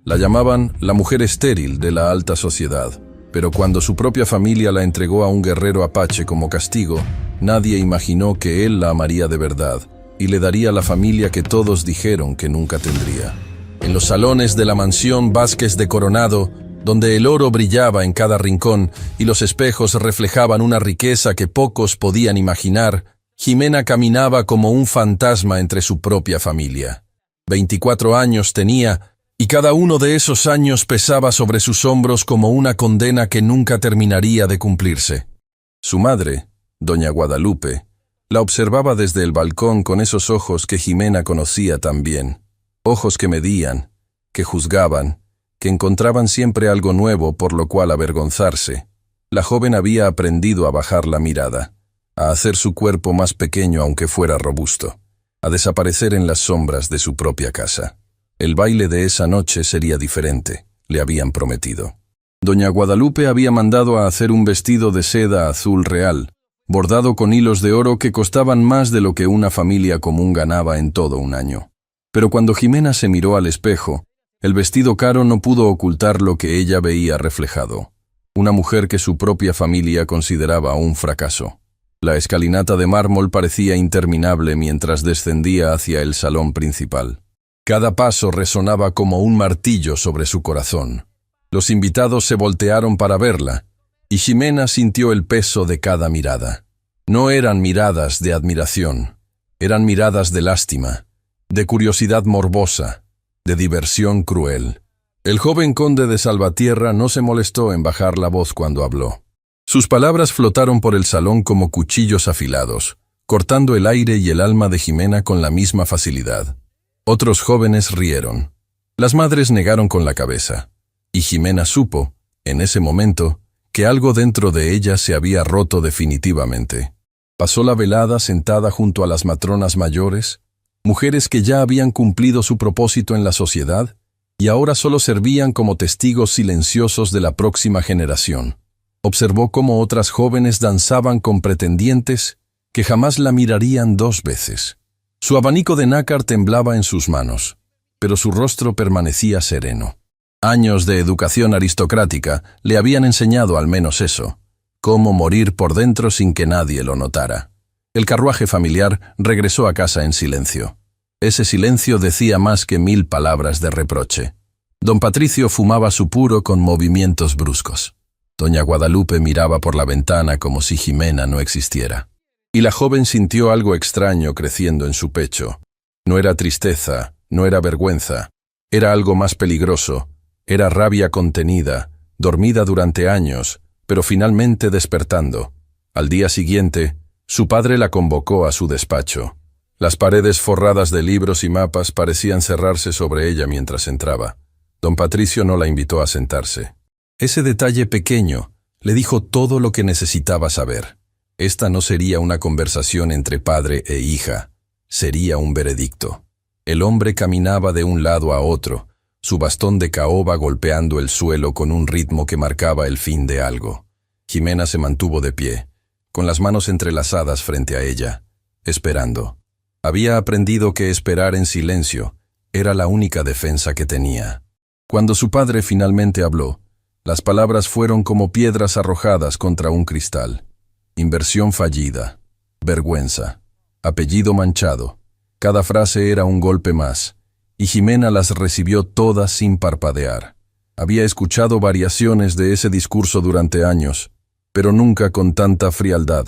La llamaban la mujer estéril de la alta sociedad, pero cuando su propia familia la entregó a un guerrero apache como castigo, nadie imaginó que él la amaría de verdad y le daría la familia que todos dijeron que nunca tendría. En los salones de la mansión Vázquez de Coronado, donde el oro brillaba en cada rincón y los espejos reflejaban una riqueza que pocos podían imaginar, Ximena caminaba como un fantasma entre su propia familia. 24 años tenía, y cada uno de esos años pesaba sobre sus hombros como una condena que nunca terminaría de cumplirse. Su madre, doña Guadalupe, la observaba desde el balcón con esos ojos que Ximena conocía tan bien. Ojos que medían, que juzgaban, que encontraban siempre algo nuevo por lo cual avergonzarse. La joven había aprendido a bajar la mirada, a hacer su cuerpo más pequeño aunque fuera robusto, a desaparecer en las sombras de su propia casa. El baile de esa noche sería diferente, le habían prometido. Doña Guadalupe había mandado a hacer un vestido de seda azul real, bordado con hilos de oro que costaban más de lo que una familia común ganaba en todo un año. Pero cuando Ximena se miró al espejo, el vestido caro no pudo ocultar lo que ella veía reflejado. Una mujer que su propia familia consideraba un fracaso. La escalinata de mármol parecía interminable mientras descendía hacia el salón principal. Cada paso resonaba como un martillo sobre su corazón. Los invitados se voltearon para verla, y Ximena sintió el peso de cada mirada. No eran miradas de admiración, eran miradas de lástima, de curiosidad morbosa, de diversión cruel. El joven conde de Salvatierra no se molestó en bajar la voz cuando habló. Sus palabras flotaron por el salón como cuchillos afilados, cortando el aire y el alma de Ximena con la misma facilidad. Otros jóvenes rieron. Las madres negaron con la cabeza, y Ximena supo, en ese momento, que algo dentro de ella se había roto definitivamente. Pasó la velada sentada junto a las matronas mayores, mujeres que ya habían cumplido su propósito en la sociedad y ahora solo servían como testigos silenciosos de la próxima generación. Observó cómo otras jóvenes danzaban con pretendientes que jamás la mirarían dos veces. Su abanico de nácar temblaba en sus manos, pero su rostro permanecía sereno. Años de educación aristocrática le habían enseñado al menos eso, cómo morir por dentro sin que nadie lo notara. El carruaje familiar regresó a casa en silencio. Ese silencio decía más que 1000 palabras de reproche. Don Patricio fumaba su puro con movimientos bruscos. Doña Guadalupe miraba por la ventana como si Ximena no existiera. Y la joven sintió algo extraño creciendo en su pecho. No era tristeza, no era vergüenza. Era algo más peligroso. Era rabia contenida, dormida durante años, pero finalmente despertando. Al día siguiente, su padre la convocó a su despacho. Las paredes forradas de libros y mapas parecían cerrarse sobre ella mientras entraba. Don Patricio no la invitó a sentarse. Ese detalle pequeño le dijo todo lo que necesitaba saber. Esta no sería una conversación entre padre e hija, sería un veredicto. El hombre caminaba de un lado a otro, su bastón de caoba golpeando el suelo con un ritmo que marcaba el fin de algo. Ximena se mantuvo de pie, con las manos entrelazadas frente a ella, esperando. Había aprendido que esperar en silencio era la única defensa que tenía. Cuando su padre finalmente habló, las palabras fueron como piedras arrojadas contra un cristal. Inversión fallida, vergüenza, apellido manchado. Cada frase era un golpe más, y Ximena las recibió todas sin parpadear. Había escuchado variaciones de ese discurso durante años, pero nunca con tanta frialdad,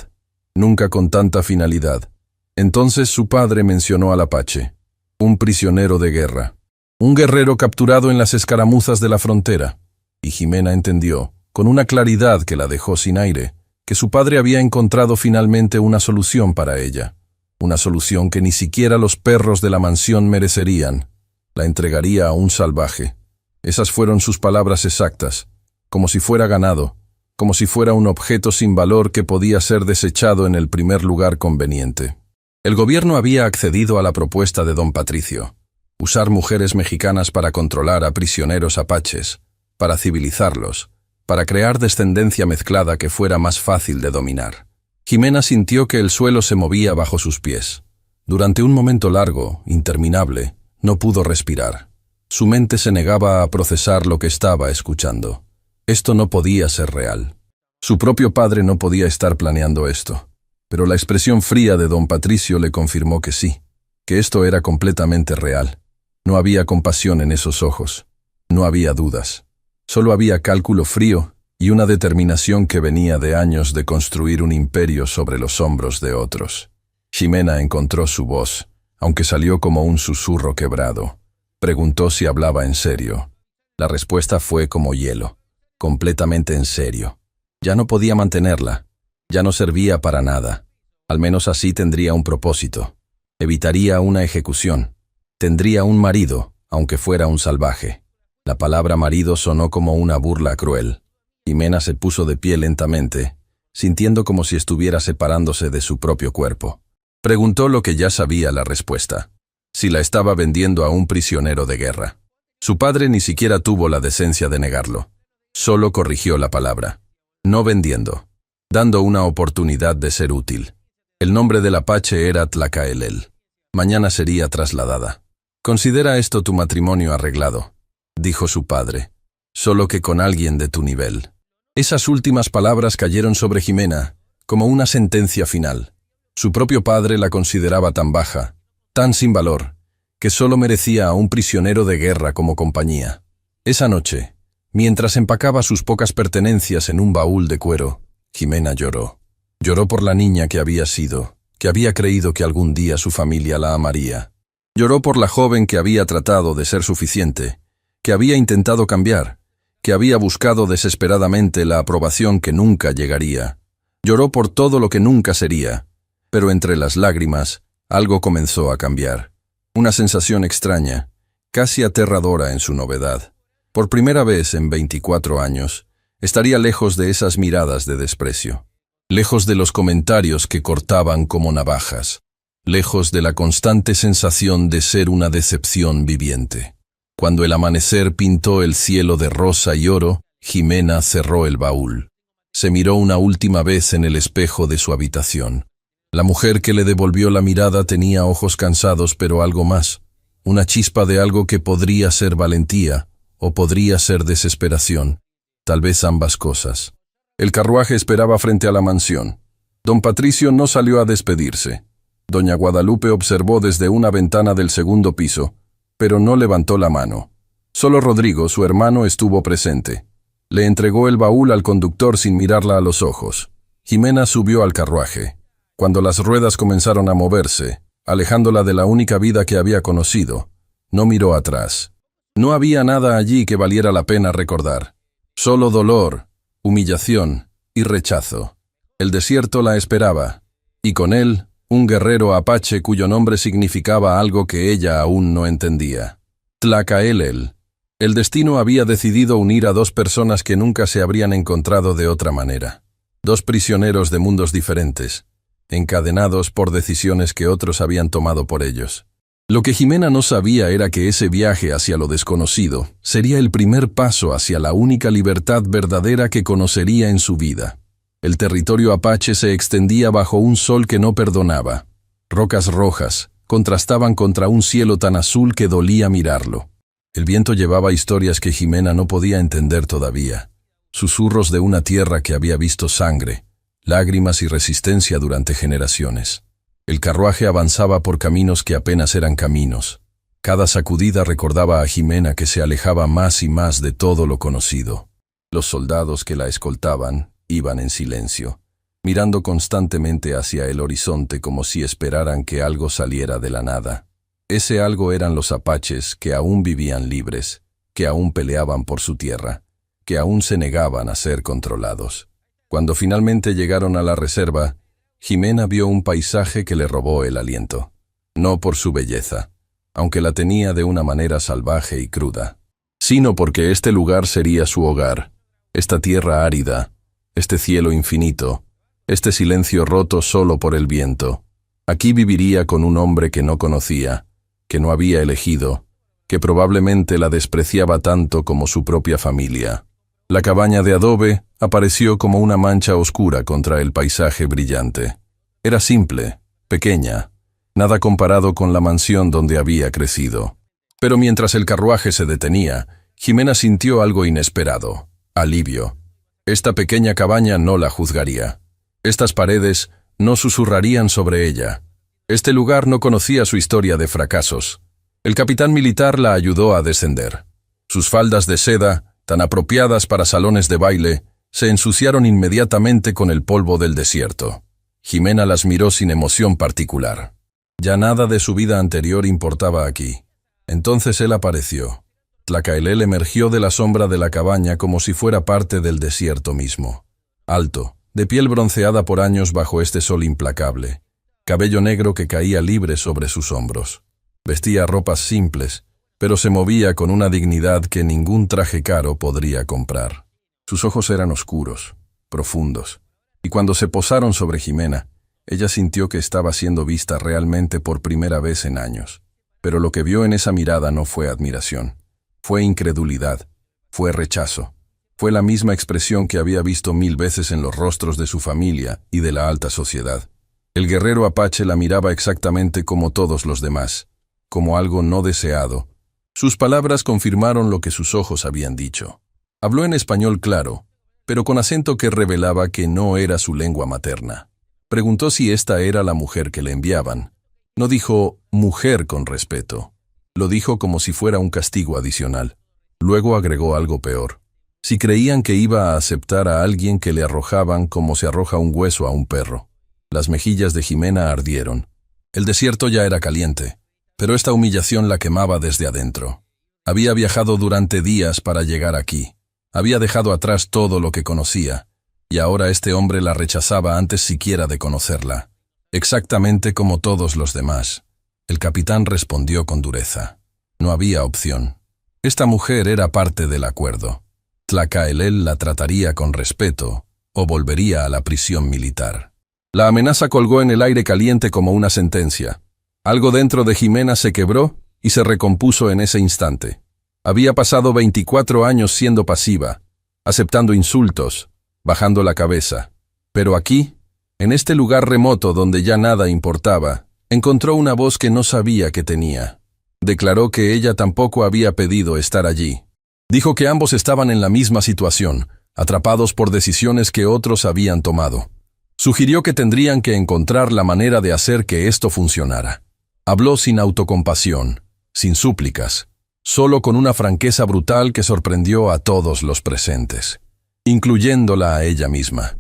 nunca con tanta finalidad. Entonces su padre mencionó al apache, un prisionero de guerra, un guerrero capturado en las escaramuzas de la frontera, y Ximena entendió, con una claridad que la dejó sin aire, que su padre había encontrado finalmente una solución para ella, una solución que ni siquiera los perros de la mansión merecerían. La entregaría a un salvaje. Esas fueron sus palabras exactas, como si fuera ganado, como si fuera un objeto sin valor que podía ser desechado en el primer lugar conveniente. El gobierno había accedido a la propuesta de don Patricio, usar mujeres mexicanas para controlar a prisioneros apaches, para civilizarlos, para crear descendencia mezclada que fuera más fácil de dominar. Ximena sintió que el suelo se movía bajo sus pies. Durante un momento largo, interminable, no pudo respirar. Su mente se negaba a procesar lo que estaba escuchando. Esto no podía ser real. Su propio padre no podía estar planeando esto. Pero la expresión fría de don Patricio le confirmó que sí, que esto era completamente real. No había compasión en esos ojos. No había dudas. Solo había cálculo frío y una determinación que venía de años de construir un imperio sobre los hombros de otros. Ximena encontró su voz, aunque salió como un susurro quebrado. Preguntó si hablaba en serio. La respuesta fue como hielo, completamente en serio. Ya no podía mantenerla, ya no servía para nada. Al menos así tendría un propósito. Evitaría una ejecución. Tendría un marido, aunque fuera un salvaje. La palabra marido sonó como una burla cruel. Ximena se puso de pie lentamente, sintiendo como si estuviera separándose de su propio cuerpo. Preguntó lo que ya sabía la respuesta. Si la estaba vendiendo a un prisionero de guerra. Su padre ni siquiera tuvo la decencia de negarlo. Solo corrigió la palabra. No vendiendo. Dando una oportunidad de ser útil. El nombre del apache era Tlacaelel. Mañana sería trasladada. Considera esto tu matrimonio arreglado, dijo su padre. Solo que con alguien de tu nivel. Esas últimas palabras cayeron sobre Ximena, como una sentencia final. Su propio padre la consideraba tan baja, tan sin valor, que solo merecía a un prisionero de guerra como compañía. Esa noche, mientras empacaba sus pocas pertenencias en un baúl de cuero, Ximena lloró. Lloró por la niña que había sido, que había creído que algún día su familia la amaría. Lloró por la joven que había tratado de ser suficiente, que había intentado cambiar, que había buscado desesperadamente la aprobación que nunca llegaría. Lloró por todo lo que nunca sería, pero entre las lágrimas, algo comenzó a cambiar. Una sensación extraña, casi aterradora en su novedad. Por primera vez en 24 años, estaría lejos de esas miradas de desprecio. Lejos de los comentarios que cortaban como navajas. Lejos de la constante sensación de ser una decepción viviente. Cuando el amanecer pintó el cielo de rosa y oro, Ximena cerró el baúl. Se miró una última vez en el espejo de su habitación. La mujer que le devolvió la mirada tenía ojos cansados, pero algo más. Una chispa de algo que podría ser valentía, o podría ser desesperación. Tal vez ambas cosas. El carruaje esperaba frente a la mansión. Don Patricio no salió a despedirse. Doña Guadalupe observó desde una ventana del segundo piso, pero no levantó la mano. Solo Rodrigo, su hermano, estuvo presente. Le entregó el baúl al conductor sin mirarla a los ojos. Ximena subió al carruaje. Cuando las ruedas comenzaron a moverse, alejándola de la única vida que había conocido, no miró atrás. No había nada allí que valiera la pena recordar. Solo dolor, humillación y rechazo. El desierto la esperaba, y con él, un guerrero apache cuyo nombre significaba algo que ella aún no entendía. Tlacaelel. El destino había decidido unir a dos personas que nunca se habrían encontrado de otra manera. Dos prisioneros de mundos diferentes, encadenados por decisiones que otros habían tomado por ellos. Lo que Ximena no sabía era que ese viaje hacia lo desconocido sería el primer paso hacia la única libertad verdadera que conocería en su vida. El territorio apache se extendía bajo un sol que no perdonaba. Rocas rojas contrastaban contra un cielo tan azul que dolía mirarlo. El viento llevaba historias que Ximena no podía entender todavía. Susurros de una tierra que había visto sangre, lágrimas y resistencia durante generaciones. El carruaje avanzaba por caminos que apenas eran caminos. Cada sacudida recordaba a Ximena que se alejaba más y más de todo lo conocido. Los soldados que la escoltaban iban en silencio, mirando constantemente hacia el horizonte como si esperaran que algo saliera de la nada. Ese algo eran los apaches que aún vivían libres, que aún peleaban por su tierra, que aún se negaban a ser controlados. Cuando finalmente llegaron a la reserva, Ximena vio un paisaje que le robó el aliento. No por su belleza, aunque la tenía de una manera salvaje y cruda, sino porque este lugar sería su hogar, esta tierra árida, este cielo infinito, este silencio roto solo por el viento. Aquí viviría con un hombre que no conocía, que no había elegido, que probablemente la despreciaba tanto como su propia familia. La cabaña de adobe apareció como una mancha oscura contra el paisaje brillante. Era simple, pequeña, nada comparado con la mansión donde había crecido. Pero mientras el carruaje se detenía, Jimena sintió algo inesperado: alivio. Esta pequeña cabaña no la juzgaría. Estas paredes no susurrarían sobre ella. Este lugar no conocía su historia de fracasos. El capitán militar la ayudó a descender. Sus faldas de seda, tan apropiadas para salones de baile, se ensuciaron inmediatamente con el polvo del desierto. Jimena las miró sin emoción particular. Ya nada de su vida anterior importaba aquí. Entonces él apareció. Tlacaelel emergió de la sombra de la cabaña como si fuera parte del desierto mismo. Alto, de piel bronceada por años bajo este sol implacable. Cabello negro que caía libre sobre sus hombros. Vestía ropas simples, pero se movía con una dignidad que ningún traje caro podría comprar. Sus ojos eran oscuros, profundos, y cuando se posaron sobre Jimena, ella sintió que estaba siendo vista realmente por primera vez en años. Pero lo que vio en esa mirada no fue admiración, fue incredulidad, fue rechazo. Fue la misma expresión que había visto 1000 veces en los rostros de su familia y de la alta sociedad. El guerrero apache la miraba exactamente como todos los demás, como algo no deseado. Sus palabras confirmaron lo que sus ojos habían dicho. Habló en español claro, pero con acento que revelaba que no era su lengua materna. Preguntó si esta era la mujer que le enviaban. No dijo mujer con respeto. Lo dijo como si fuera un castigo adicional. Luego agregó algo peor. Si creían que iba a aceptar a alguien que le arrojaban como se arroja un hueso a un perro. Las mejillas de Jimena ardieron. El desierto ya era caliente, pero esta humillación la quemaba desde adentro. Había viajado durante días para llegar aquí. Había dejado atrás todo lo que conocía, y ahora este hombre la rechazaba antes siquiera de conocerla. Exactamente como todos los demás. El capitán respondió con dureza. No había opción. Esta mujer era parte del acuerdo. Tlacaelel la trataría con respeto o volvería a la prisión militar. La amenaza colgó en el aire caliente como una sentencia. Algo dentro de Jimena se quebró y se recompuso en ese instante. Había pasado 24 años siendo pasiva, aceptando insultos, bajando la cabeza. Pero aquí, en este lugar remoto donde ya nada importaba, encontró una voz que no sabía que tenía. Declaró que ella tampoco había pedido estar allí. Dijo que ambos estaban en la misma situación, atrapados por decisiones que otros habían tomado. Sugirió que tendrían que encontrar la manera de hacer que esto funcionara. Habló sin autocompasión, sin súplicas, solo con una franqueza brutal que sorprendió a todos los presentes, incluyéndola a ella misma.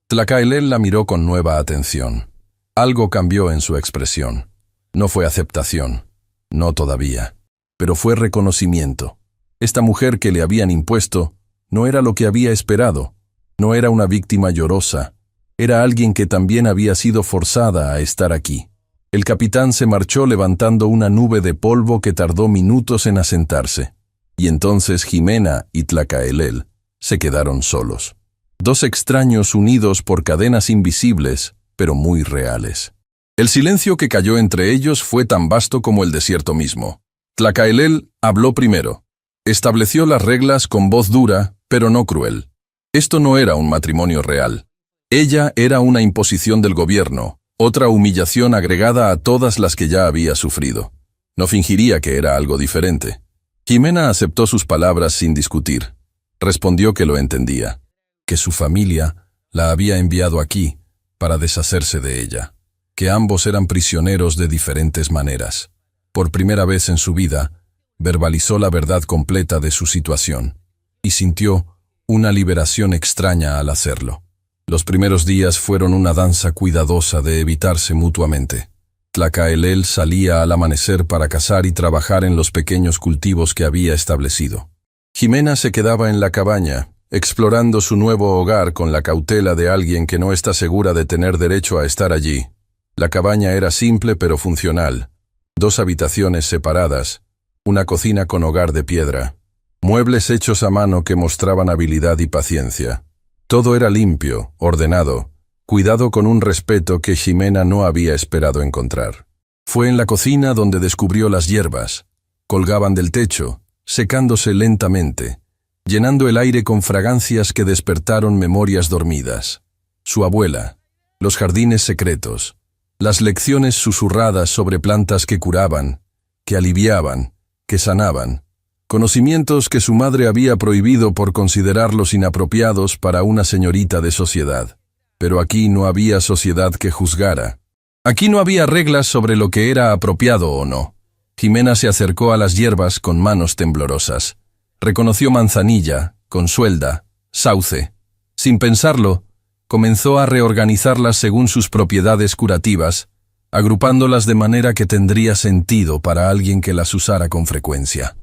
Tlacaelel la miró con nueva atención. Algo cambió en su expresión. No fue aceptación, no todavía, pero fue reconocimiento. Esta mujer que le habían impuesto no era lo que había esperado, no era una víctima llorosa, era alguien que también había sido forzada a estar aquí. El capitán se marchó levantando una nube de polvo que tardó minutos en asentarse, y entonces Jimena y Tlacaelel se quedaron solos. Dos extraños unidos por cadenas invisibles, pero muy reales. El silencio que cayó entre ellos fue tan vasto como el desierto mismo. Tlacaelel habló primero. Estableció las reglas con voz dura, pero no cruel. Esto no era un matrimonio real. Ella era una imposición del gobierno, otra humillación agregada a todas las que ya había sufrido. No fingiría que era algo diferente. Jimena aceptó sus palabras sin discutir. Respondió que lo entendía, que su familia la había enviado aquí para deshacerse de ella, que ambos eran prisioneros de diferentes maneras. Por primera vez en su vida, verbalizó la verdad completa de su situación, y sintió una liberación extraña al hacerlo. Los primeros días fueron una danza cuidadosa de evitarse mutuamente. Tlacaelel salía al amanecer para cazar y trabajar en los pequeños cultivos que había establecido. Jimena se quedaba en la cabaña, explorando su nuevo hogar con la cautela de alguien que no está segura de tener derecho a estar allí. La cabaña era simple pero funcional. 2 habitaciones separadas, una cocina con hogar de piedra, muebles hechos a mano que mostraban habilidad y paciencia. Todo era limpio, ordenado, cuidado con un respeto que Jimena no había esperado encontrar. Fue en la cocina donde descubrió las hierbas. Colgaban del techo, secándose lentamente, llenando el aire con fragancias que despertaron memorias dormidas. Su abuela, los jardines secretos, las lecciones susurradas sobre plantas que curaban, que aliviaban, que sanaban, conocimientos que su madre había prohibido por considerarlos inapropiados para una señorita de sociedad. Pero aquí no había sociedad que juzgara. Aquí no había reglas sobre lo que era apropiado o no. Jimena se acercó a las hierbas con manos temblorosas. Reconoció manzanilla, consuelda, sauce. Sin pensarlo, comenzó a reorganizarlas según sus propiedades curativas, agrupándolas de manera que tendría sentido para alguien que las usara con frecuencia.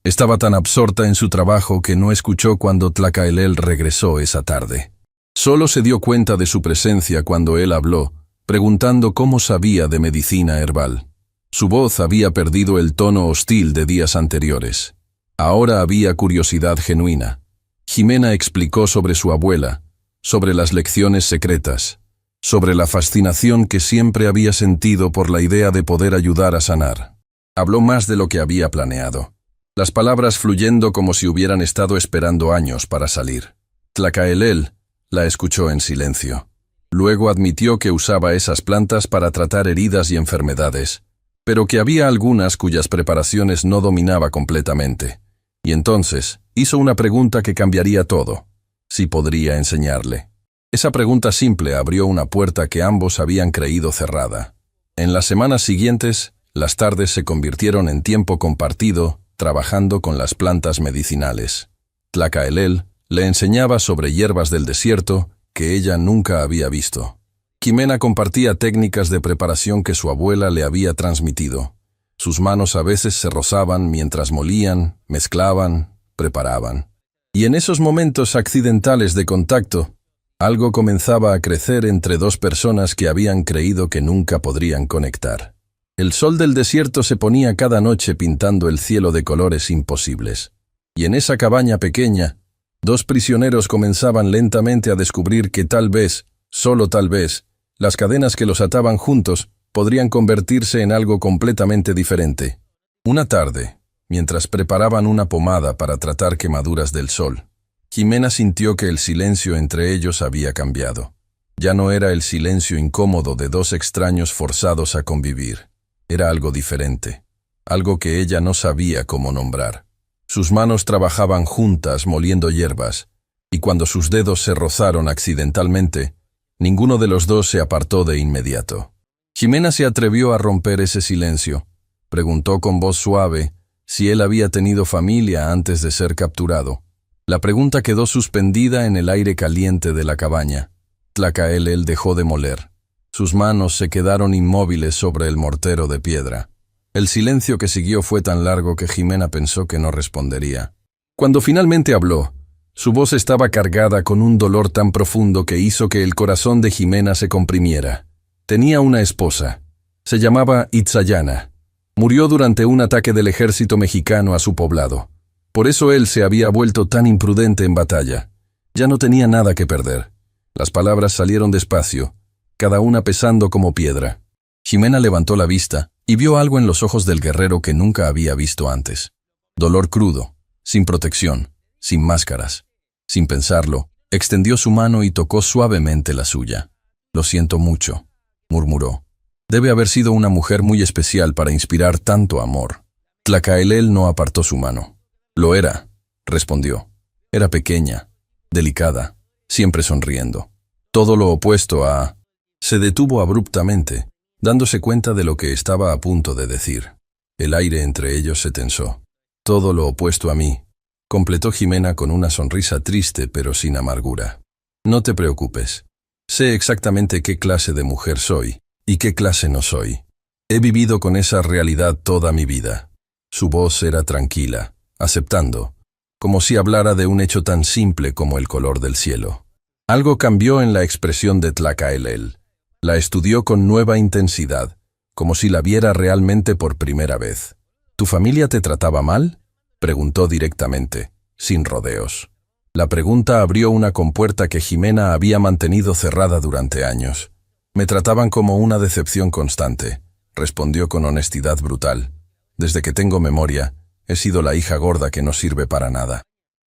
Estaba tan absorta en su trabajo que no escuchó cuando Tlacaelel regresó esa tarde. Solo se dio cuenta de su presencia cuando él habló, preguntando cómo sabía de medicina herbal. Su voz había perdido el tono hostil de días anteriores. Ahora había curiosidad genuina. Jimena explicó sobre su abuela, sobre las lecciones secretas, sobre la fascinación que siempre había sentido por la idea de poder ayudar a sanar. Habló más de lo que había planeado, las palabras fluyendo como si hubieran estado esperando años para salir. Tlacaelel la escuchó en silencio. Luego admitió que usaba esas plantas para tratar heridas y enfermedades, pero que había algunas cuyas preparaciones no dominaba completamente. Y entonces hizo una pregunta que cambiaría todo: si podría enseñarle. Esa pregunta simple abrió una puerta que ambos habían creído cerrada. En las semanas siguientes, las tardes se convirtieron en tiempo compartido, trabajando con las plantas medicinales. Tlacaelel le enseñaba sobre hierbas del desierto que ella nunca había visto. Jimena compartía técnicas de preparación que su abuela le había transmitido. Sus manos a veces se rozaban mientras molían, mezclaban, preparaban. Y en esos momentos accidentales de contacto, algo comenzaba a crecer entre dos personas que habían creído que nunca podrían conectar. El sol del desierto se ponía cada noche pintando el cielo de colores imposibles. Y en esa cabaña pequeña, dos prisioneros comenzaban lentamente a descubrir que tal vez, solo tal vez, las cadenas que los ataban juntos podrían convertirse en algo completamente diferente. Una tarde, mientras preparaban una pomada para tratar quemaduras del sol, Jimena sintió que el silencio entre ellos había cambiado. Ya no era el silencio incómodo de dos extraños forzados a convivir. Era algo diferente, algo que ella no sabía cómo nombrar. Sus manos trabajaban juntas moliendo hierbas, y cuando sus dedos se rozaron accidentalmente, ninguno de los dos se apartó de inmediato. Jimena se atrevió a romper ese silencio. Preguntó con voz suave si él había tenido familia antes de ser capturado. La pregunta quedó suspendida en el aire caliente de la cabaña. Tlacaelel dejó de moler. Sus manos se quedaron inmóviles sobre el mortero de piedra. El silencio que siguió fue tan largo que Jimena pensó que no respondería. Cuando finalmente habló, su voz estaba cargada con un dolor tan profundo que hizo que el corazón de Jimena se comprimiera. Tenía una esposa. Se llamaba Itzayana. Murió durante un ataque del ejército mexicano a su poblado. Por eso él se había vuelto tan imprudente en batalla. Ya no tenía nada que perder. Las palabras salieron despacio, cada una pesando como piedra. Jimena levantó la vista y vio algo en los ojos del guerrero que nunca había visto antes. Dolor crudo, sin protección, sin máscaras. Sin pensarlo, extendió su mano y tocó suavemente la suya. «Lo siento mucho», murmuró. «Debe haber sido una mujer muy especial para inspirar tanto amor». Tlacaelel no apartó su mano. «Lo era», respondió. «Era pequeña, delicada, siempre sonriendo. Todo lo opuesto a...». Se detuvo abruptamente, dándose cuenta de lo que estaba a punto de decir. El aire entre ellos se tensó. «Todo lo opuesto a mí», completó Jimena con una sonrisa triste pero sin amargura. «No te preocupes. Sé exactamente qué clase de mujer soy y qué clase no soy. He vivido con esa realidad toda mi vida». Su voz era tranquila, aceptando, como si hablara de un hecho tan simple como el color del cielo. Algo cambió en la expresión de Tlacaelel. La estudió con nueva intensidad, como si la viera realmente por primera vez. «¿Tu familia te trataba mal?», preguntó directamente, sin rodeos. La pregunta abrió una compuerta que Jimena había mantenido cerrada durante años. «Me trataban como una decepción constante», respondió con honestidad brutal. «Desde que tengo memoria, he sido la hija gorda que no sirve para nada.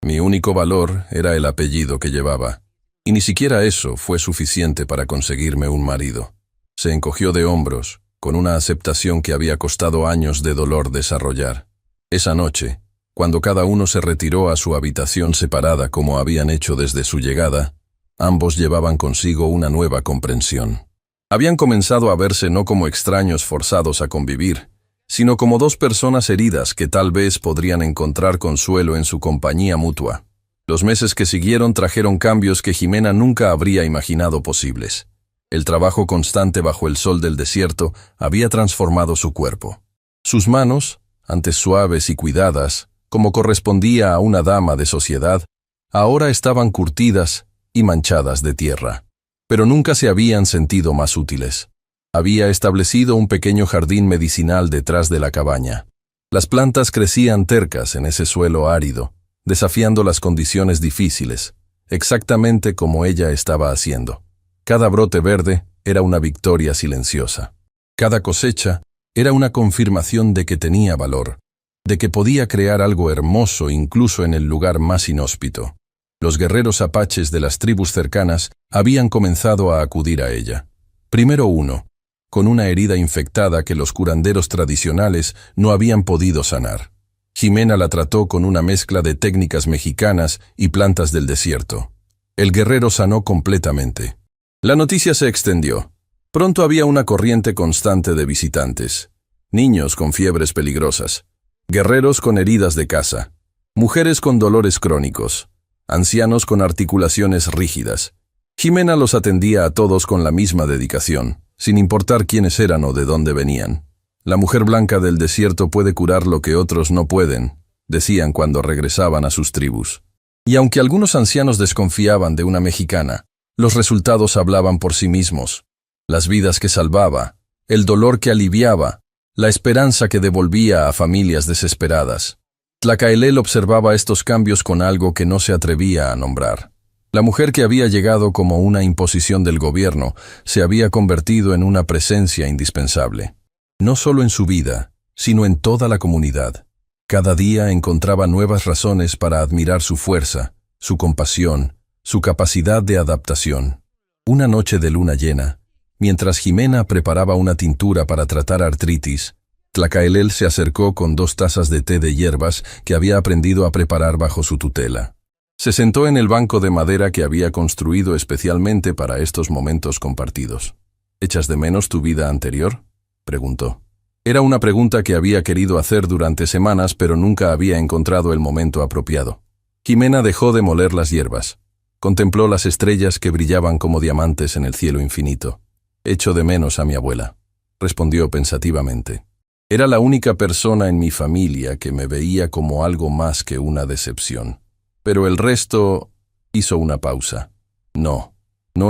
Mi único valor era el apellido que llevaba. Y ni siquiera eso fue suficiente para conseguirme un marido». Se encogió de hombros, con una aceptación que había costado años de dolor desarrollar. Esa noche, cuando cada uno se retiró a su habitación separada como habían hecho desde su llegada, ambos llevaban consigo una nueva comprensión. Habían comenzado a verse no como extraños forzados a convivir, sino como dos personas heridas que tal vez podrían encontrar consuelo en su compañía mutua. Los meses que siguieron trajeron cambios que Jimena nunca habría imaginado posibles. El trabajo constante bajo el sol del desierto había transformado su cuerpo. Sus manos, antes suaves y cuidadas, como correspondía a una dama de sociedad, ahora estaban curtidas y manchadas de tierra. Pero nunca se habían sentido más útiles. Había establecido un pequeño jardín medicinal detrás de la cabaña. Las plantas crecían tercas en ese suelo árido, desafiando las condiciones difíciles, exactamente como ella estaba haciendo. Cada brote verde era una victoria silenciosa. Cada cosecha era una confirmación de que tenía valor, de que podía crear algo hermoso incluso en el lugar más inhóspito. Los guerreros apaches de las tribus cercanas habían comenzado a acudir a ella. Primero uno, con una herida infectada que los curanderos tradicionales no habían podido sanar. Jimena la trató con una mezcla de técnicas mexicanas y plantas del desierto. El guerrero sanó completamente. La noticia se extendió. Pronto había una corriente constante de visitantes. Niños con fiebres peligrosas, guerreros con heridas de caza, mujeres con dolores crónicos, ancianos con articulaciones rígidas. Jimena los atendía a todos con la misma dedicación, sin importar quiénes eran o de dónde venían. La mujer blanca del desierto puede curar lo que otros no pueden, decían cuando regresaban a sus tribus. Y aunque algunos ancianos desconfiaban de una mexicana, los resultados hablaban por sí mismos. Las vidas que salvaba, el dolor que aliviaba, la esperanza que devolvía a familias desesperadas. Tlacaelel observaba estos cambios con algo que no se atrevía a nombrar. La mujer que había llegado como una imposición del gobierno se había convertido en una presencia indispensable. No solo en su vida, sino en toda la comunidad. Cada día encontraba nuevas razones para admirar su fuerza, su compasión, su capacidad de adaptación. Una noche de luna llena, mientras Jimena preparaba una tintura para tratar artritis, Tlacaelel se acercó con 2 tazas de té de hierbas que había aprendido a preparar bajo su tutela. Se sentó en el banco de madera que había construido especialmente para estos momentos compartidos. ¿Echas de menos tu vida anterior?, preguntó. Era una pregunta que había querido hacer durante semanas, pero nunca había encontrado el momento apropiado. Jimena dejó de moler las hierbas. Contempló las estrellas que brillaban como diamantes en el cielo infinito. «Echo de menos a mi abuela», respondió pensativamente. Era la única persona en mi familia que me veía como algo más que una decepción. Pero el resto hizo una pausa. No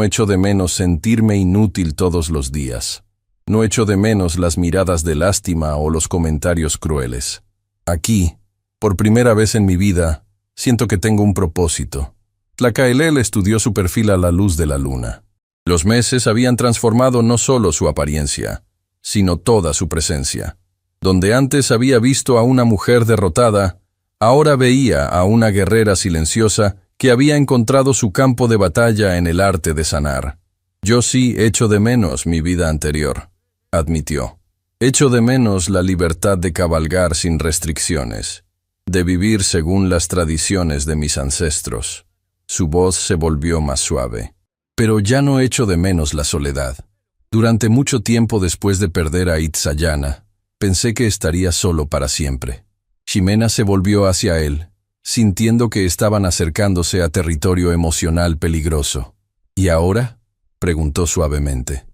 echo de menos sentirme inútil todos los días. No echo de menos las miradas de lástima o los comentarios crueles. Aquí, por primera vez en mi vida, siento que tengo un propósito. Tlacaelel estudió su perfil a la luz de la luna. Los meses habían transformado no solo su apariencia, sino toda su presencia. Donde antes había visto a una mujer derrotada, ahora veía a una guerrera silenciosa que había encontrado su campo de batalla en el arte de sanar. «Yo sí echo de menos mi vida anterior», admitió. «Echo de menos la libertad de cabalgar sin restricciones, de vivir según las tradiciones de mis ancestros». Su voz se volvió más suave. «Pero ya no echo de menos la soledad. Durante mucho tiempo después de perder a Itzayana, pensé que estaría solo para siempre». Jimena se volvió hacia él, sintiendo que estaban acercándose a territorio emocional peligroso. «¿Y ahora?», preguntó suavemente.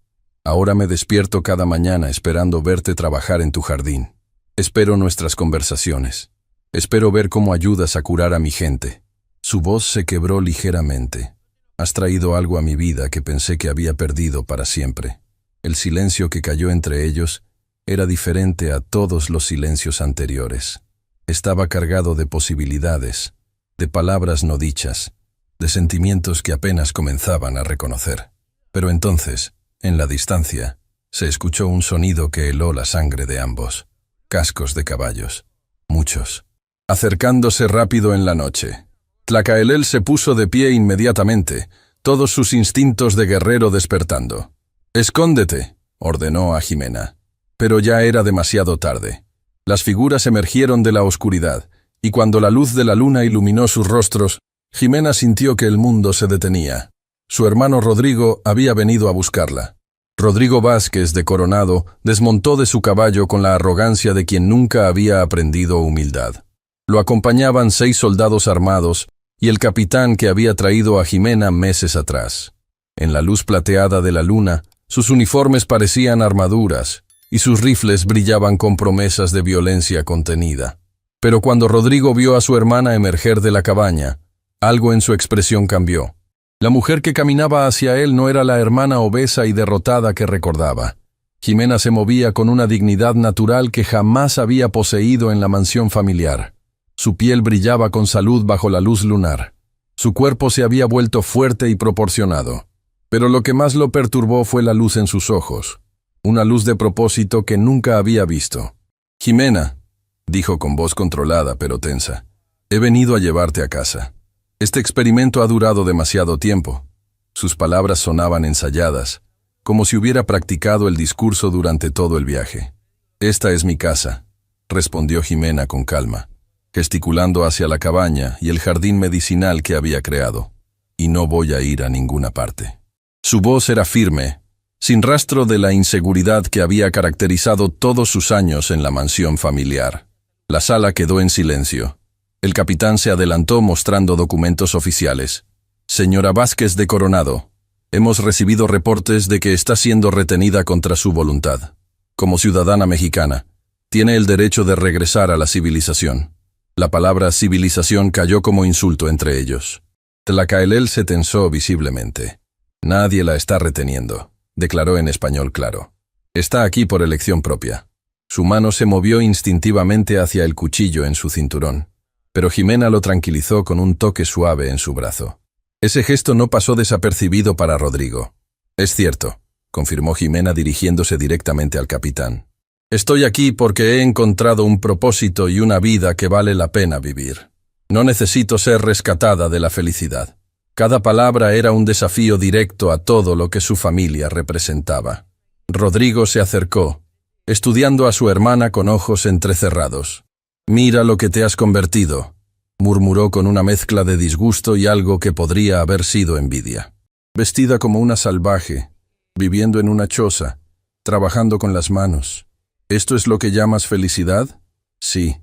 «Ahora me despierto cada mañana esperando verte trabajar en tu jardín. Espero nuestras conversaciones. Espero ver cómo ayudas a curar a mi gente». Su voz se quebró ligeramente. «Has traído algo a mi vida que pensé que había perdido para siempre». El silencio que cayó entre ellos era diferente a todos los silencios anteriores. Estaba cargado de posibilidades, de palabras no dichas, de sentimientos que apenas comenzaban a reconocer. Pero entonces, en la distancia, se escuchó un sonido que heló la sangre de ambos. Cascos de caballos. Muchos. Acercándose rápido en la noche. Tlacaelel se puso de pie inmediatamente, todos sus instintos de guerrero despertando. «Escóndete», ordenó a Jimena. Pero ya era demasiado tarde. Las figuras emergieron de la oscuridad, y cuando la luz de la luna iluminó sus rostros, Jimena sintió que el mundo se detenía. Su hermano Rodrigo había venido a buscarla. Rodrigo Vázquez de Coronado desmontó de su caballo con la arrogancia de quien nunca había aprendido humildad. Lo acompañaban 6 soldados armados y el capitán que había traído a Jimena meses atrás. En la luz plateada de la luna, sus uniformes parecían armaduras y sus rifles brillaban con promesas de violencia contenida. Pero cuando Rodrigo vio a su hermana emerger de la cabaña, algo en su expresión cambió. La mujer que caminaba hacia él no era la hermana obesa y derrotada que recordaba. Jimena se movía con una dignidad natural que jamás había poseído en la mansión familiar. Su piel brillaba con salud bajo la luz lunar. Su cuerpo se había vuelto fuerte y proporcionado. Pero lo que más lo perturbó fue la luz en sus ojos. Una luz de propósito que nunca había visto. «Jimena», dijo con voz controlada pero tensa, «he venido a llevarte a casa. Este experimento ha durado demasiado tiempo». Sus palabras sonaban ensayadas, como si hubiera practicado el discurso durante todo el viaje. «Esta es mi casa», respondió Jimena con calma, gesticulando hacia la cabaña y el jardín medicinal que había creado. «Y no voy a ir a ninguna parte». Su voz era firme, sin rastro de la inseguridad que había caracterizado todos sus años en la mansión familiar. La sala quedó en silencio. El capitán se adelantó mostrando documentos oficiales. «Señora Vázquez de Coronado, hemos recibido reportes de que está siendo retenida contra su voluntad. Como ciudadana mexicana, tiene el derecho de regresar a la civilización». La palabra civilización cayó como insulto entre ellos. Tlacaelel se tensó visiblemente. «Nadie la está reteniendo», declaró en español claro. «Está aquí por elección propia». Su mano se movió instintivamente hacia el cuchillo en su cinturón, pero Jimena lo tranquilizó con un toque suave en su brazo. Ese gesto no pasó desapercibido para Rodrigo. «Es cierto», confirmó Jimena dirigiéndose directamente al capitán. «Estoy aquí porque he encontrado un propósito y una vida que vale la pena vivir. No necesito ser rescatada de la felicidad». Cada palabra era un desafío directo a todo lo que su familia representaba. Rodrigo se acercó, estudiando a su hermana con ojos entrecerrados. «Mira lo que te has convertido», murmuró con una mezcla de disgusto y algo que podría haber sido envidia. «Vestida como una salvaje, viviendo en una choza, trabajando con las manos. ¿Esto es lo que llamas felicidad?» «Sí»,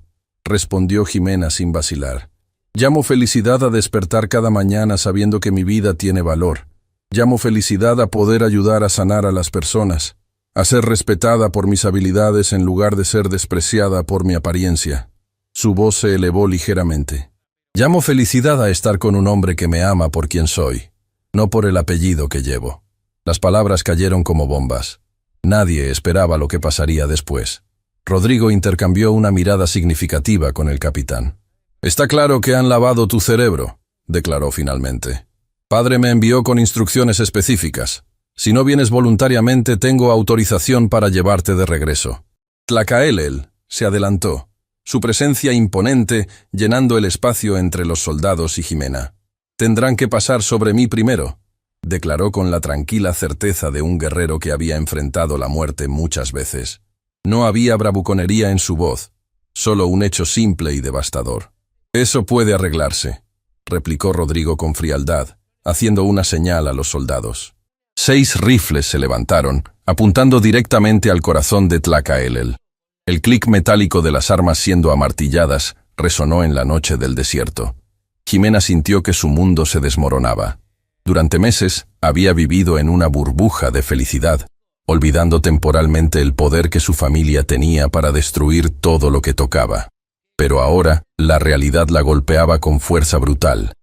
respondió Jimena sin vacilar. «Llamo felicidad a despertar cada mañana sabiendo que mi vida tiene valor. Llamo felicidad a poder ayudar a sanar a las personas, a ser respetada por mis habilidades en lugar de ser despreciada por mi apariencia». Su voz se elevó ligeramente. «Llamo felicidad a estar con un hombre que me ama por quien soy, no por el apellido que llevo». Las palabras cayeron como bombas. Nadie esperaba lo que pasaría después. Rodrigo intercambió una mirada significativa con el capitán. «Está claro que han lavado tu cerebro», declaró finalmente. «Padre me envió con instrucciones específicas. Si no vienes voluntariamente, tengo autorización para llevarte de regreso». Tlacaelel se adelantó, su presencia imponente llenando el espacio entre los soldados y Jimena. «Tendrán que pasar sobre mí primero», declaró con la tranquila certeza de un guerrero que había enfrentado la muerte muchas veces. No había bravuconería en su voz, solo un hecho simple y devastador. «Eso puede arreglarse», replicó Rodrigo con frialdad, haciendo una señal a los soldados. 6 rifles se levantaron, apuntando directamente al corazón de Tlacaelel. El clic metálico de las armas siendo amartilladas resonó en la noche del desierto. Jimena sintió que su mundo se desmoronaba. Durante meses había vivido en una burbuja de felicidad, olvidando temporalmente el poder que su familia tenía para destruir todo lo que tocaba. Pero ahora, la realidad la golpeaba con fuerza brutal.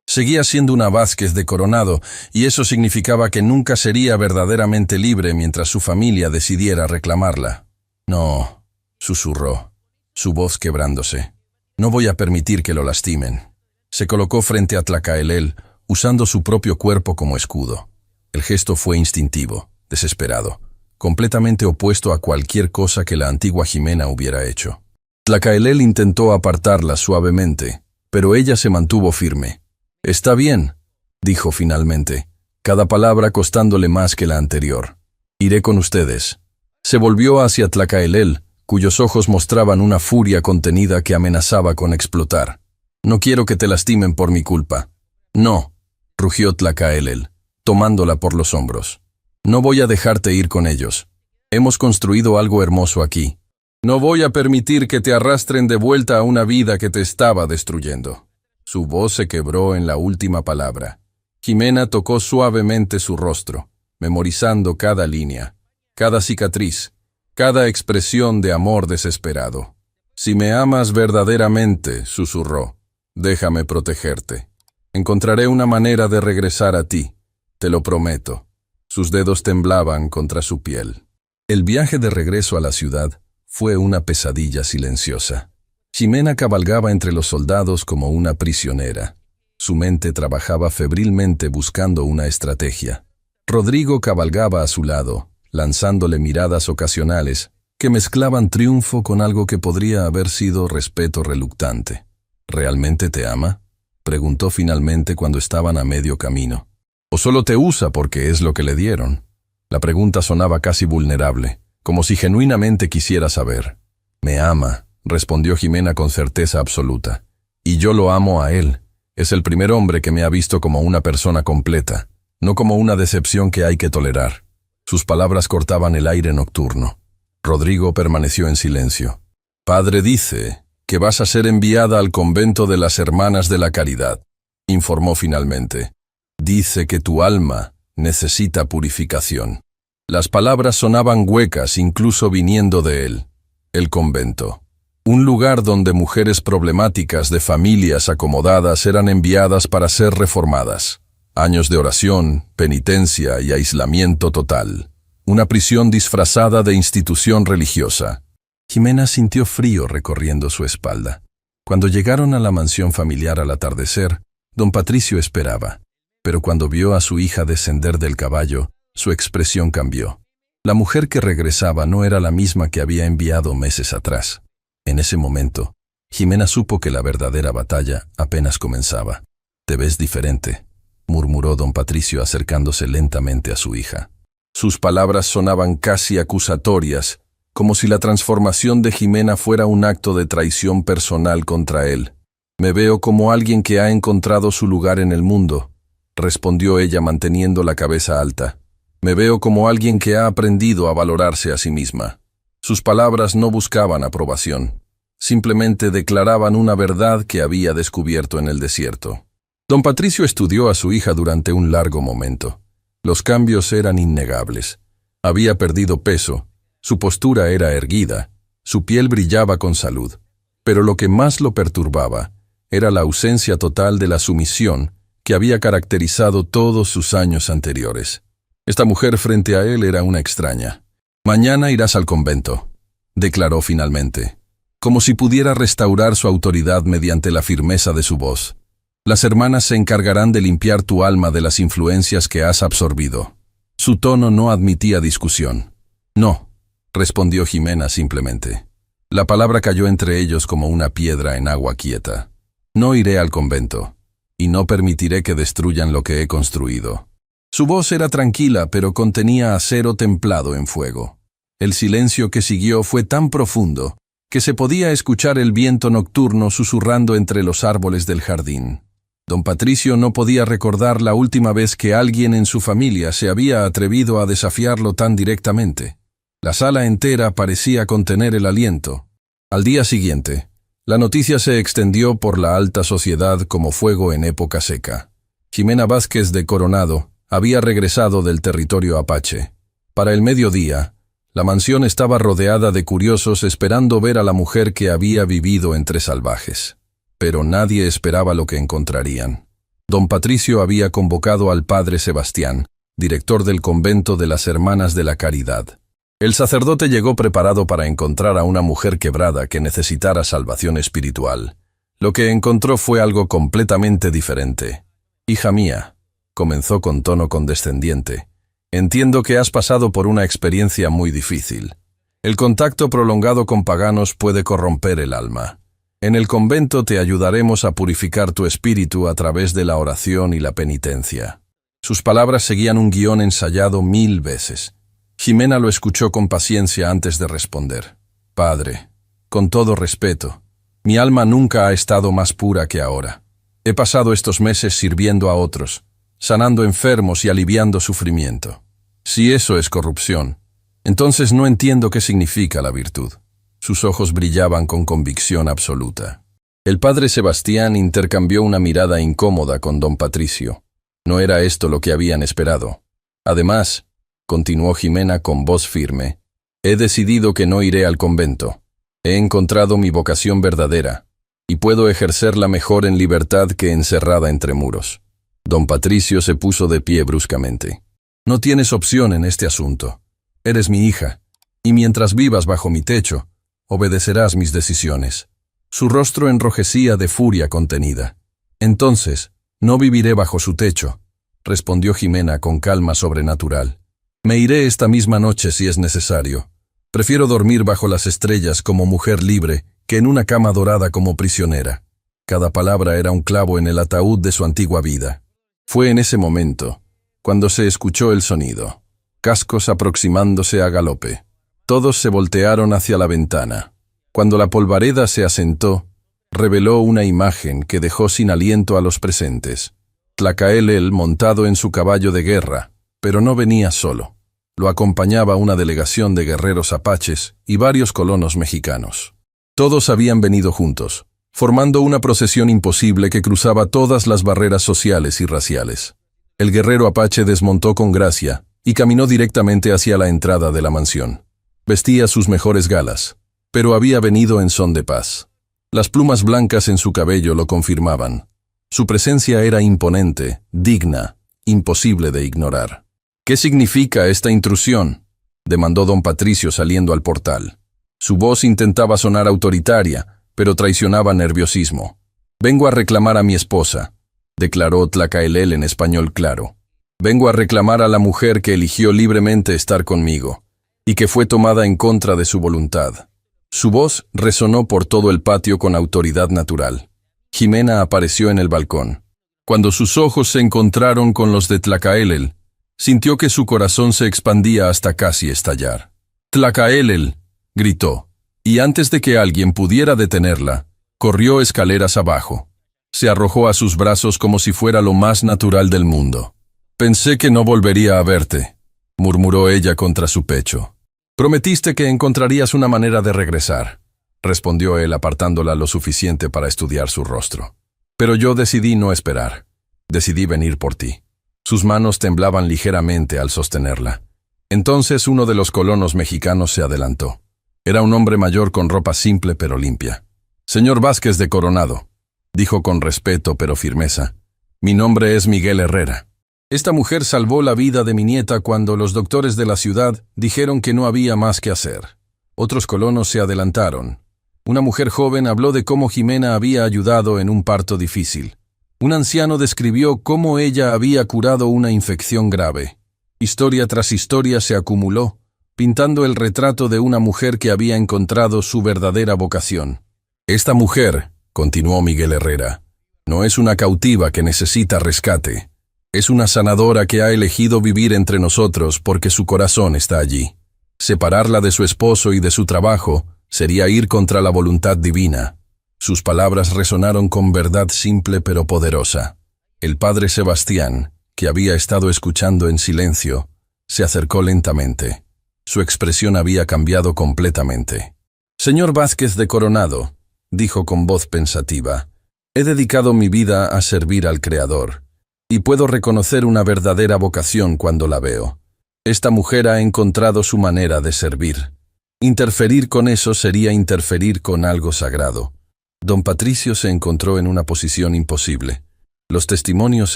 Seguía siendo una Vázquez de Coronado, y eso significaba que nunca sería verdaderamente libre mientras su familia decidiera reclamarla. «No», susurró, su voz quebrándose. «No voy a permitir que lo lastimen». Se colocó frente a Tlacaelel, usando su propio cuerpo como escudo. El gesto fue instintivo, desesperado, completamente opuesto a cualquier cosa que la antigua Jimena hubiera hecho. Tlacaelel intentó apartarla suavemente, pero ella se mantuvo firme. «Está bien», dijo finalmente, cada palabra costándole más que la anterior. «Iré con ustedes». Se volvió hacia Tlacaelel, cuyos ojos mostraban una furia contenida que amenazaba con explotar. «No quiero que te lastimen por mi culpa». «No», rugió Tlacaelel, tomándola por los hombros. «No voy a dejarte ir con ellos. Hemos construido algo hermoso aquí. No voy a permitir que te arrastren de vuelta a una vida que te estaba destruyendo». Su voz se quebró en la última palabra. Jimena tocó suavemente su rostro, memorizando cada línea, cada cicatriz, cada expresión de amor desesperado. «Si me amas verdaderamente», susurró, «déjame protegerte. Encontraré una manera de regresar a ti, te lo prometo». Sus dedos temblaban contra su piel. El viaje de regreso a la ciudad fue una pesadilla silenciosa. Jimena cabalgaba entre los soldados como una prisionera. Su mente trabajaba febrilmente buscando una estrategia. Rodrigo cabalgaba a su lado, lanzándole miradas ocasionales que mezclaban triunfo con algo que podría haber sido respeto reluctante. «¿Realmente te ama?», preguntó finalmente cuando estaban a medio camino. «¿O solo te usa porque es lo que le dieron?». La pregunta sonaba casi vulnerable, como si genuinamente quisiera saber. «Me ama», respondió Jimena con certeza absoluta. «Y yo lo amo a él. Es el primer hombre que me ha visto como una persona completa, no como una decepción que hay que tolerar». Sus palabras cortaban el aire nocturno. Rodrigo permaneció en silencio. «Padre dice que vas a ser enviada al convento de las Hermanas de la Caridad», informó finalmente. «Dice que tu alma necesita purificación». Las palabras sonaban huecas incluso viniendo de él. El convento. Un lugar donde mujeres problemáticas de familias acomodadas eran enviadas para ser reformadas. Años de oración, penitencia y aislamiento total. Una prisión disfrazada de institución religiosa. Jimena sintió frío recorriendo su espalda. Cuando llegaron a la mansión familiar al atardecer, don Patricio esperaba. Pero cuando vio a su hija descender del caballo, su expresión cambió. La mujer que regresaba no era la misma que había enviado meses atrás. En ese momento, Jimena supo que la verdadera batalla apenas comenzaba. «Te ves diferente», murmuró don Patricio acercándose lentamente a su hija. Sus palabras sonaban casi acusatorias, como si la transformación de Jimena fuera un acto de traición personal contra él. «Me veo como alguien que ha encontrado su lugar en el mundo», respondió ella manteniendo la cabeza alta. «Me veo como alguien que ha aprendido a valorarse a sí misma». Sus palabras no buscaban aprobación, simplemente declaraban una verdad que había descubierto en el desierto. Don Patricio estudió a su hija durante un largo momento. Los cambios eran innegables. Había perdido peso, su postura era erguida, su piel brillaba con salud. Pero lo que más lo perturbaba era la ausencia total de la sumisión que había caracterizado todos sus años anteriores. Esta mujer frente a él era una extraña. «Mañana irás al convento», declaró finalmente, como si pudiera restaurar su autoridad mediante la firmeza de su voz. «Las hermanas se encargarán de limpiar tu alma de las influencias que has absorbido». Su tono no admitía discusión. «No», respondió Jimena simplemente. La palabra cayó entre ellos como una piedra en agua quieta. «No iré al convento, y no permitiré que destruyan lo que he construido». Su voz era tranquila, pero contenía acero templado en fuego. El silencio que siguió fue tan profundo que se podía escuchar el viento nocturno susurrando entre los árboles del jardín. Don Patricio no podía recordar la última vez que alguien en su familia se había atrevido a desafiarlo tan directamente. La sala entera parecía contener el aliento. Al día siguiente, la noticia se extendió por la alta sociedad como fuego en época seca. Jimena Vázquez de Coronado había regresado del territorio apache. Para el mediodía, la mansión estaba rodeada de curiosos esperando ver a la mujer que había vivido entre salvajes. Pero nadie esperaba lo que encontrarían. Don Patricio había convocado al padre Sebastián, director del convento de las Hermanas de la Caridad. El sacerdote llegó preparado para encontrar a una mujer quebrada que necesitara salvación espiritual. Lo que encontró fue algo completamente diferente. «Hija mía», comenzó con tono condescendiente, «entiendo que has pasado por una experiencia muy difícil. El contacto prolongado con paganos puede corromper el alma. En el convento te ayudaremos a purificar tu espíritu a través de la oración y la penitencia». Sus palabras seguían un guión ensayado 1000 veces. Jimena lo escuchó con paciencia antes de responder. Padre, con todo respeto, mi alma nunca ha estado más pura que ahora. He pasado estos meses sirviendo a otros, sanando enfermos y aliviando sufrimiento. Si eso es corrupción, entonces no entiendo qué significa la virtud. Sus ojos brillaban con convicción absoluta. El padre Sebastián intercambió una mirada incómoda con don Patricio. No era esto lo que habían esperado. Además, continuó Jimena con voz firme, he decidido que no iré al convento. He encontrado mi vocación verdadera, y puedo ejercerla mejor en libertad que encerrada entre muros. Don Patricio se puso de pie bruscamente. No tienes opción en este asunto. Eres mi hija, y mientras vivas bajo mi techo, obedecerás mis decisiones. Su rostro enrojecía de furia contenida. Entonces, no viviré bajo su techo, respondió Jimena con calma sobrenatural. Me iré esta misma noche si es necesario. Prefiero dormir bajo las estrellas como mujer libre que en una cama dorada como prisionera. Cada palabra era un clavo en el ataúd de su antigua vida. Fue en ese momento, cuando se escuchó el sonido. Cascos aproximándose a galope. Todos se voltearon hacia la ventana. Cuando la polvareda se asentó, reveló una imagen que dejó sin aliento a los presentes. Tlacaelel montado en su caballo de guerra, pero no venía solo. Lo acompañaba una delegación de guerreros apaches y varios colonos mexicanos. Todos habían venido juntos, formando una procesión imposible que cruzaba todas las barreras sociales y raciales. El guerrero apache desmontó con gracia y caminó directamente hacia la entrada de la mansión. Vestía sus mejores galas, pero había venido en son de paz. Las plumas blancas en su cabello lo confirmaban. Su presencia era imponente, digna, imposible de ignorar. ¿Qué significa esta intrusión?, demandó don Patricio saliendo al portal. Su voz intentaba sonar autoritaria, pero traicionaba nerviosismo. Vengo a reclamar a mi esposa, declaró Tlacaelel en español claro. Vengo a reclamar a la mujer que eligió libremente estar conmigo, y que fue tomada en contra de su voluntad. Su voz resonó por todo el patio con autoridad natural. Jimena apareció en el balcón. Cuando sus ojos se encontraron con los de Tlacaelel, sintió que su corazón se expandía hasta casi estallar. «Tlacaelel», gritó, y antes de que alguien pudiera detenerla, corrió escaleras abajo. Se arrojó a sus brazos como si fuera lo más natural del mundo. «Pensé que no volvería a verte», murmuró ella contra su pecho. «Prometiste que encontrarías una manera de regresar», respondió él apartándola lo suficiente para estudiar su rostro. «Pero yo decidí no esperar. Decidí venir por ti». Sus manos temblaban ligeramente al sostenerla. Entonces uno de los colonos mexicanos se adelantó. Era un hombre mayor con ropa simple pero limpia. «Señor Vázquez de Coronado», dijo con respeto pero firmeza, «mi nombre es Miguel Herrera. Esta mujer salvó la vida de mi nieta cuando los doctores de la ciudad dijeron que no había más que hacer». Otros colonos se adelantaron. Una mujer joven habló de cómo Jimena había ayudado en un parto difícil. Un anciano describió cómo ella había curado una infección grave. Historia tras historia se acumuló, pintando el retrato de una mujer que había encontrado su verdadera vocación. «Esta mujer», continuó Miguel Herrera, «no es una cautiva que necesita rescate. Es una sanadora que ha elegido vivir entre nosotros porque su corazón está allí. Separarla de su esposo y de su trabajo sería ir contra la voluntad divina». Sus palabras resonaron con verdad simple pero poderosa. El padre Sebastián, que había estado escuchando en silencio, se acercó lentamente. Su expresión había cambiado completamente. «Señor Vázquez de Coronado», dijo con voz pensativa, «he dedicado mi vida a servir al Creador, y puedo reconocer una verdadera vocación cuando la veo. Esta mujer ha encontrado su manera de servir. Interferir con eso sería interferir con algo sagrado». Don Patricio se encontró en una posición imposible. Los testimonios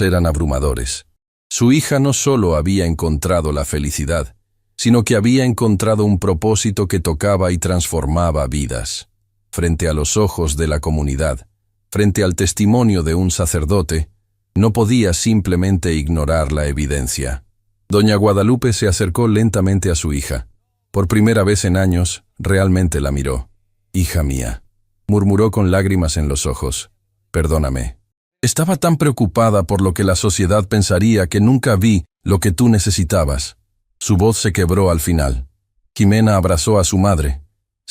eran abrumadores. Su hija no solo había encontrado la felicidad, sino que había encontrado un propósito que tocaba y transformaba vidas. Frente a los ojos de la comunidad, frente al testimonio de un sacerdote, no podía simplemente ignorar la evidencia. Doña Guadalupe se acercó lentamente a su hija. Por primera vez en años, realmente la miró. «Hija mía», murmuró con lágrimas en los ojos, «perdóname. Estaba tan preocupada por lo que la sociedad pensaría que nunca vi lo que tú necesitabas». Su voz se quebró al final. Jimena abrazó a su madre.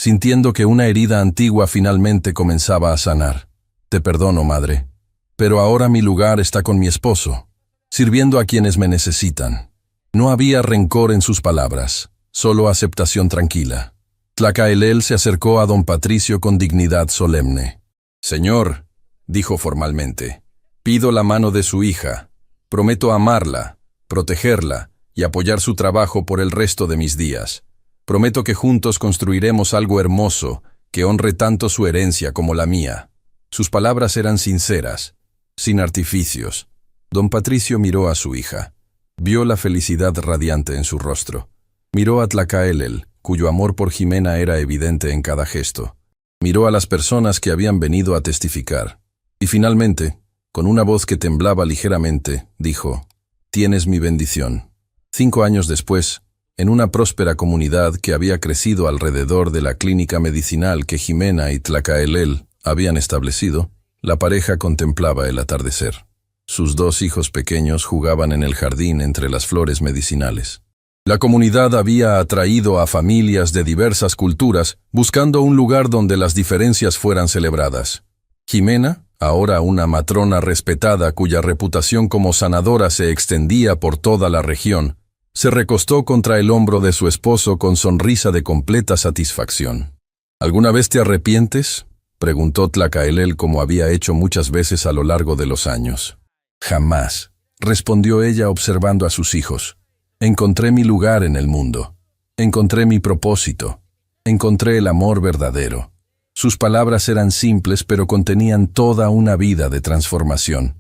sintiendo que una herida antigua finalmente comenzaba a sanar. Te perdono, madre, pero ahora mi lugar está con mi esposo, sirviendo a quienes me necesitan. No había rencor en sus palabras, solo aceptación tranquila. Tlacaelel se acercó a don Patricio con dignidad solemne. Señor, dijo formalmente, pido la mano de su hija. Prometo amarla, protegerla y apoyar su trabajo por el resto de mis días. Prometo que juntos construiremos algo hermoso que honre tanto su herencia como la mía. Sus palabras eran sinceras, sin artificios. Don Patricio miró a su hija. Vio la felicidad radiante en su rostro. Miró a Tlacaelel, cuyo amor por Jimena era evidente en cada gesto. Miró a las personas que habían venido a testificar. Y finalmente, con una voz que temblaba ligeramente, dijo: «Tienes mi bendición». 5 años después, en una próspera comunidad que había crecido alrededor de la clínica medicinal que Jimena y Tlacaelel habían establecido, la pareja contemplaba el atardecer. Sus 2 hijos pequeños jugaban en el jardín entre las flores medicinales. La comunidad había atraído a familias de diversas culturas, buscando un lugar donde las diferencias fueran celebradas. Jimena, ahora una matrona respetada cuya reputación como sanadora se extendía por toda la región, se recostó contra el hombro de su esposo con sonrisa de completa satisfacción. ¿Alguna vez te arrepientes?, preguntó Tlacaelel como había hecho muchas veces a lo largo de los años. Jamás, respondió ella observando a sus hijos. Encontré mi lugar en el mundo. Encontré mi propósito. Encontré el amor verdadero. Sus palabras eran simples, pero contenían toda una vida de transformación.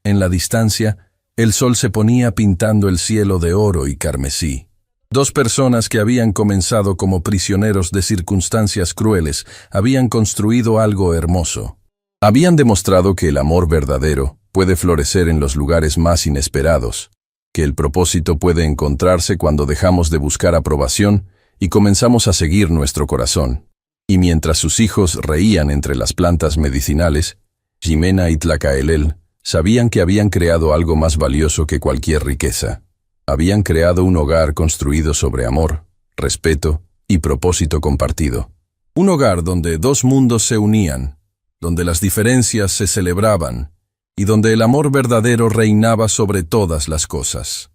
En la distancia, el sol se ponía pintando el cielo de oro y carmesí. 2 personas que habían comenzado como prisioneros de circunstancias crueles habían construido algo hermoso. Habían demostrado que el amor verdadero puede florecer en los lugares más inesperados, que el propósito puede encontrarse cuando dejamos de buscar aprobación y comenzamos a seguir nuestro corazón. Y mientras sus hijos reían entre las plantas medicinales, Jimena y Tlacaelel sabían que habían creado algo más valioso que cualquier riqueza. Habían creado un hogar construido sobre amor, respeto y propósito compartido. Un hogar donde 2 mundos se unían, donde las diferencias se celebraban y donde el amor verdadero reinaba sobre todas las cosas.